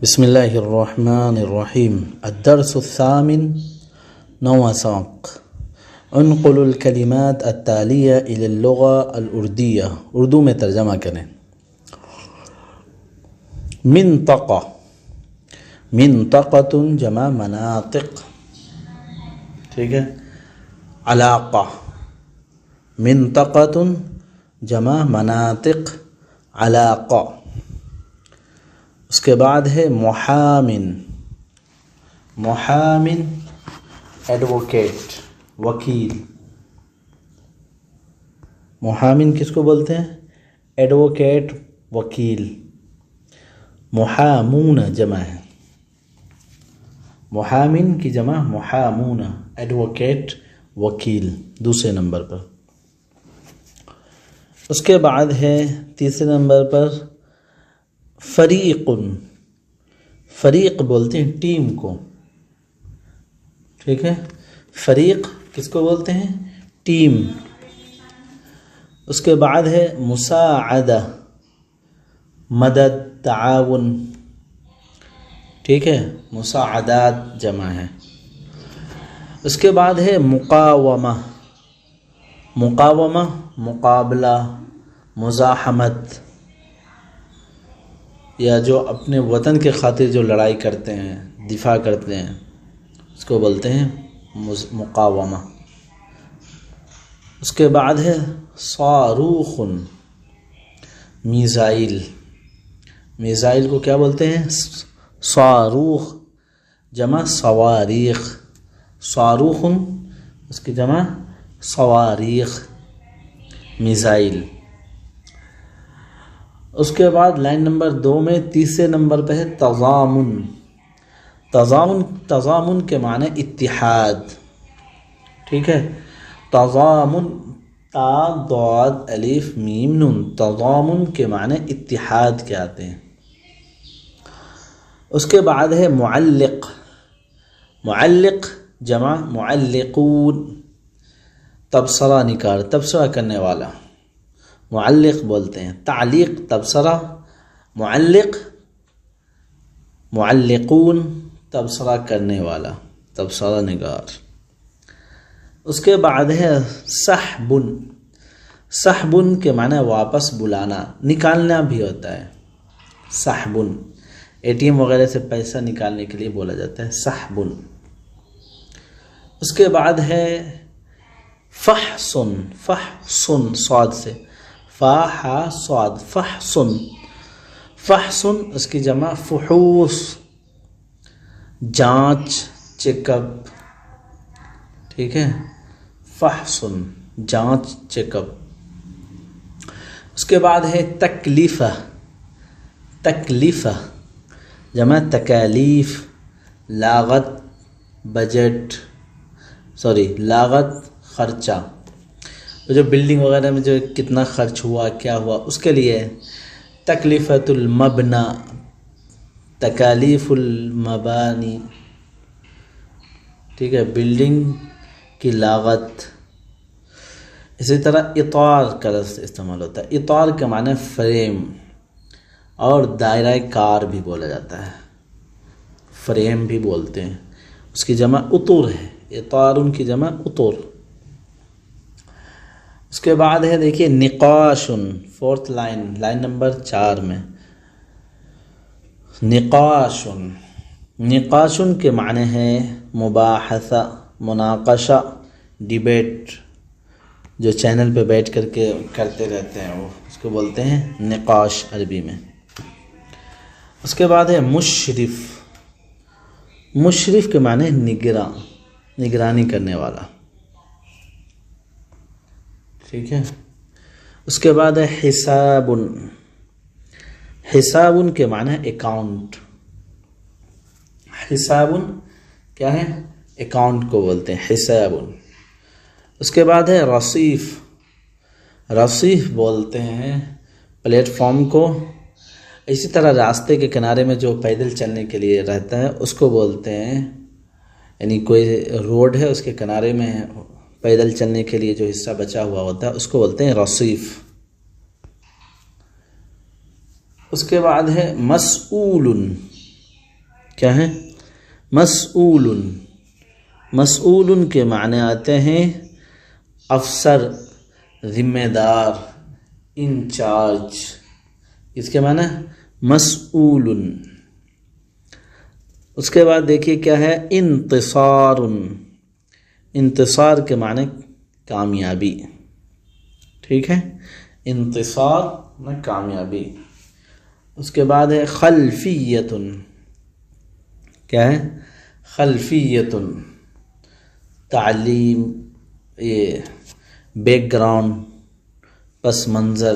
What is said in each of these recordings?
بسم الله الرحمن الرحيم. الدرس الثامن، نوع سبق. انقل الكلمات التالية إلى اللغة الأردية. اردو میں ترجمہ کریں. منطقة، منطقة جمع مناطق، ٹھیک ہے. علاقہ، منطقة جمع مناطق علاقہ. اس کے بعد ہے محامن، محامن ایڈوکیٹ، وکیل. محامن کس کو بولتے ہیں؟ ایڈوکیٹ، وکیل. محامون جمع ہے، محامن کی جمع محامون، ایڈوکیٹ، وکیل دوسرے نمبر پر. اس کے بعد ہے تیسرے نمبر پر فریق. فریق بولتے ہیں ٹیم کو، ٹھیک ہے. فریق کس کو بولتے ہیں؟ ٹیم. اس کے بعد ہے مساعدہ، مدد، تعاون، ٹھیک ہے. مساعدات جمع ہے. اس کے بعد ہے مقاومہ، مقاومہ مقابلہ، مزاحمت، یا جو اپنے وطن کے خاطر جو لڑائی کرتے ہیں، دفاع کرتے ہیں، اس کو بولتے ہیں مقاومہ. اس کے بعد ہے صاروخ، میزائل. میزائل کو کیا بولتے ہیں؟ صاروخ جمع صواریخ. صاروخ اس کی جمع صواریخ، میزائل. اس کے بعد لائن نمبر 2 میں تیسرے نمبر پہ ہے تضامن. تضامن، تضامن کے معنی اتحاد، ٹھیک ہے. تضامن، تا ضاد الف میم نون، تضامن کے معنی اتحاد کے آتے ہیں. اس کے بعد ہے معلق. معلق جمع معلقون، تبصرہ نگار، تبصرہ کرنے والا، معلق بولتے ہیں. تعلیق تبصرہ، معلق معلقون، تبصرہ کرنے والا، تبصرہ نگار. اس کے بعد ہے سحب. سحب کے معنی واپس بلانا، نکالنا بھی ہوتا ہے. سحب ATM وغیرہ سے پیسہ نکالنے کے لیے بولا جاتا ہے سحب. اس کے بعد ہے فحصن. فحصن صاد سے، فاح صاد، فحصن. فحصن اس کی جمع فحوص، جانچ، چیک اپ، ٹھیک ہے. فحصن جانچ، چیک اپ. اس کے بعد ہے تکلیفہ. تکلیفہ جمع تکالیف، لاغت، بجٹ، لاغت، خرچہ. جو بلڈنگ وغیرہ میں جو کتنا خرچ ہوا، کیا ہوا، اس کے لیے تکلیفۃ المبنی، تکالیف المبانی، ٹھیک ہے، بلڈنگ کی لاغت. اسی طرح اطار کا لفظ استعمال ہوتا ہے. اطار کے معنی فریم، اور دائرہ کار بھی بولا جاتا ہے، فریم بھی بولتے ہیں. اس کی جمع اطور ہے، اطار ان کی جمع اطور. اس کے بعد ہے دیکھیے نقاشن، فورتھ لائن، لائن نمبر 4 میں. نقاشن، نقاشن کے معنی ہے مباحثہ، مناقشہ، ڈیبیٹ. جو چینل پہ بیٹھ کر کے کرتے رہتے ہیں وہ، اس کو بولتے ہیں نقاش عربی میں. اس کے بعد ہے مشرف. مشرف کے معنی نگراں، نگرانی کرنے والا، ٹھیک ہے. اس کے بعد ہے حساب. حساب کے معنی اکاؤنٹ. حساب کیا ہے؟ اکاؤنٹ کو بولتے ہیں حساب. اس کے بعد ہے رصیف. رصیف بولتے ہیں پلیٹ فارم کو. اسی طرح راستے کے کنارے میں جو پیدل چلنے کے لیے رہتا ہے اس کو بولتے ہیں، یعنی کوئی روڈ ہے اس کے کنارے میں پیدل چلنے کے لیے جو حصہ بچا ہوا ہوتا ہے اس کو بولتے ہیں رصیف. اس کے بعد ہے مسئول. کیا ہے؟ مسئول. مسئول کے معنی آتے ہیں افسر، ذمہ دار، انچارج. اس کے معنی مسئول. اس کے بعد دیکھیے کیا ہے؟ انتصار. انتصار کے معنی کامیابی. ٹھیک ہے، انتصار میں کامیابی. اس کے بعد ہے خلفیت. کیا ہے؟ خلفیت، تعلیم، یہ بیک گراؤنڈ، پس منظر.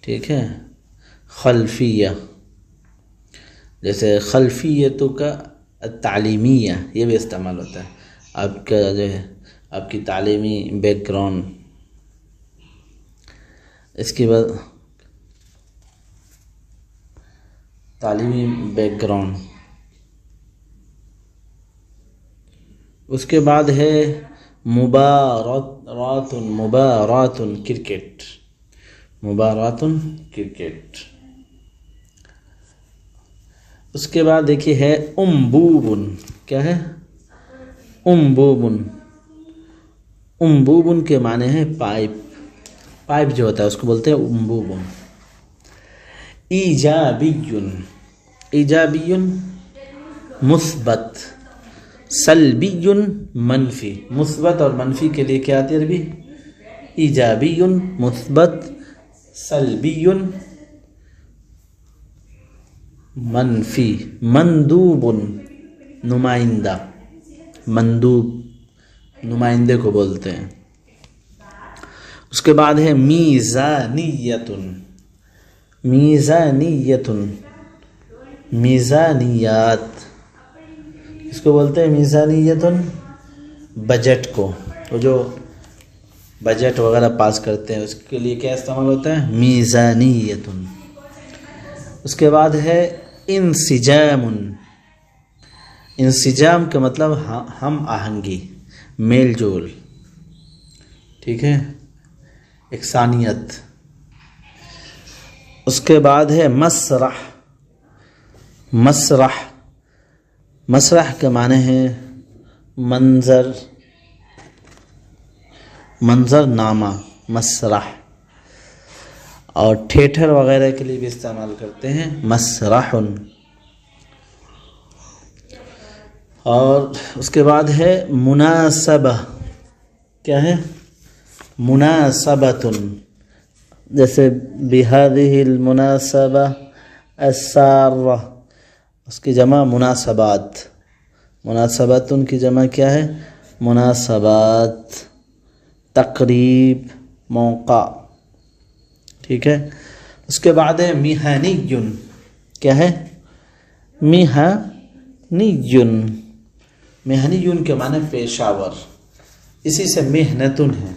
ٹھیک ہے، خلفیہ. جیسے خلفیتوں کا تعلیمیہ، یہ بھی استعمال ہوتا ہے. آپ کا جو ہے آپ کی تعلیمی بیک گراؤنڈ. اس کے بعد تعلیمی بیک گراؤنڈ. اس کے بعد ہے مبارات. مبارات کرکٹ. مبارات کرکٹ. اس کے بعد دیکھیے ہے انبوب. کیا ہے؟ انبوب. انبوب کے معنی ہے پائپ. پائپ جو ہوتا ہے اس کو بولتے ہیں انبوب. ایجابی. ایجابی مثبت. سلبی منفی. مثبت اور منفی کے لیے کیا آتی ہے عربی؟ ایجابی مثبت، سلبی منفی. مندوب نمائندہ. مندوب نمائندے کو بولتے ہیں. اس کے بعد ہے میزانیت. میزانیت، میزانیات. اس کو بولتے ہیں میزانیت. بجٹ کو، وہ جو بجٹ وغیرہ پاس کرتے ہیں اس کے لیے کیا استعمال ہوتا ہے؟ میزانیت. اس کے بعد ہے انسجام. انسجام کا مطلب ہم آہنگی، میل جول. ٹھیک ہے، یکسانیت. اس کے بعد ہے مسرح. مسرح، مسرح کے معنی ہے منظر، منظر نامہ. مسرح. اور تھیٹر وغیرہ کے لیے بھی استعمال کرتے ہیں مسرح. اور اس کے بعد ہے مناسبہ. کیا ہے؟ مناسبۃ. جیسے بہذہ المناسبہ السارہ، اس کی جمع مناسبات. مناسبات ان کی جمع کیا ہے؟ مناسبات. تقریب، موقع. ٹھیک ہے. اس کے بعد ہے مہنی. کیا ہے؟ مہنی. مہنی کے معنی پیشہ ور. اسی سے محنتن ہے.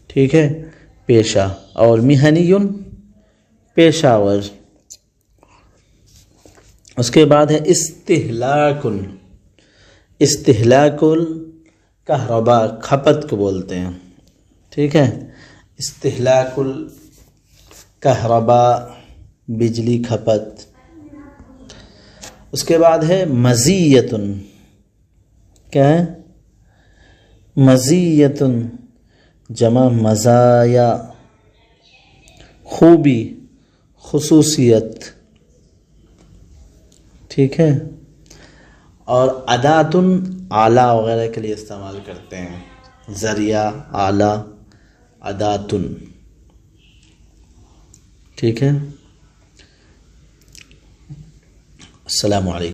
ٹھیک ہے، پیشہ. اور مہنی پیشہ ور. اس کے بعد ہے استہلاک. استہلاک الکہرباء، کھپت کو بولتے ہیں. ٹھیک ہے، استہلاک الکہرباء، بجلی کھپت. اس کے بعد ہے مزیت. کیا ہے؟ مزیت جمع مزایا، خوبی، خصوصیت. ٹھیک ہے. اور ادات آلہ وغیرہ کے لیے استعمال کرتے ہیں. ذریعہ، آلہ، ادات. ٹھیک ہے. السلام علیکم.